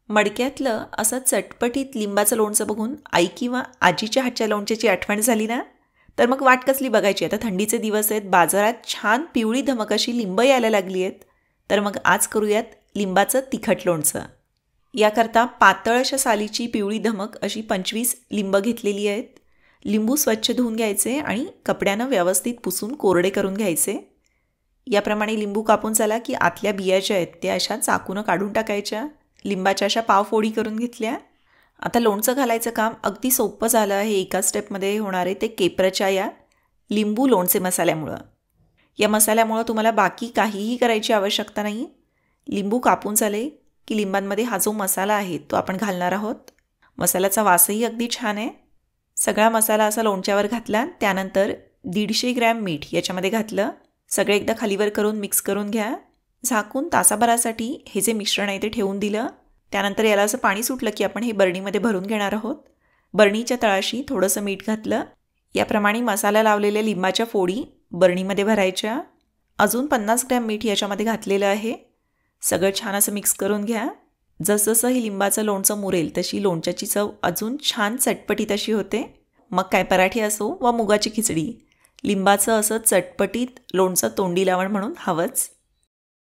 मडक्यातलं असं चटपटीत लिंबाचं लोणचं बघून आई किंवा आजीच्या हातच्या लोणच्याची आठवण झाली ना, तर मग वाट कसली बघायची. आता थंडीचे दिवस आहेत, बाजारात छान पिवळी धमक अशी लिंब यायला लागली आहेत. तर मग आज करूयात लिंबाचं तिखट लोणचं. याकरता पातळ अशा सालीची पिवळी धमक अशी 25 लिंब घेतलेली आहेत. लिंबू स्वच्छ धुवून घ्यायचे आणि कपड्यानं व्यवस्थित पुसून कोरडे करून घ्यायचे. याप्रमाणे लिंबू कापून झाला की आतल्या बिया ज्या आहेत त्या अशा चाकूनं काढून टाकायच्या. लिंबाच्या अशा पावफोडी करून घेतल्या. आता लोणचं घालायचं काम अगदी सोपं झालं आहे. एका स्टेपमध्ये होणार आहे ते केप्रच्या या लिंबू लोणचे मसाल्यामुळं. या मसाल्यामुळं तुम्हाला बाकी काहीही करायची आवश्यकता नाही. लिंबू कापून झाले की लिंबांमध्ये हा जो मसाला आहे तो आपण घालणार आहोत. मसाल्याचा वासही अगदी छान आहे. सगळा मसाला असा लोणच्यावर घातला. त्यानंतर 150 ग्रॅम मीठ याच्यामध्ये घातलं. सगळे एकदा खालीवर करून मिक्स करून घ्या. झाकून तासाभरासाठी हे जे मिश्रण आहे ते ठेवून दिलं. त्यानंतर याला असं पाणी सुटलं की आपण हे बरणीमध्ये भरून घेणार आहोत. बरणीच्या तळाशी थोडंसं मीठ घातलं. याप्रमाणे मसाला लावलेल्या लिंबाच्या फोडी बरणीमध्ये भरायच्या. अजून 50 ग्रॅम मीठ याच्यामध्ये घातलेलं आहे. सगळं छान असं मिक्स करून घ्या. जसजसं हे लिंबाचं लोणचं मुरेल तशी लोणच्याची चव अजून छान चटपटीत अशी होते. मग काय पराठे असो व मुगाची खिचडी, लिंबाचं असं चटपटीत लोणचं तोंडी लावण म्हणून हवंच.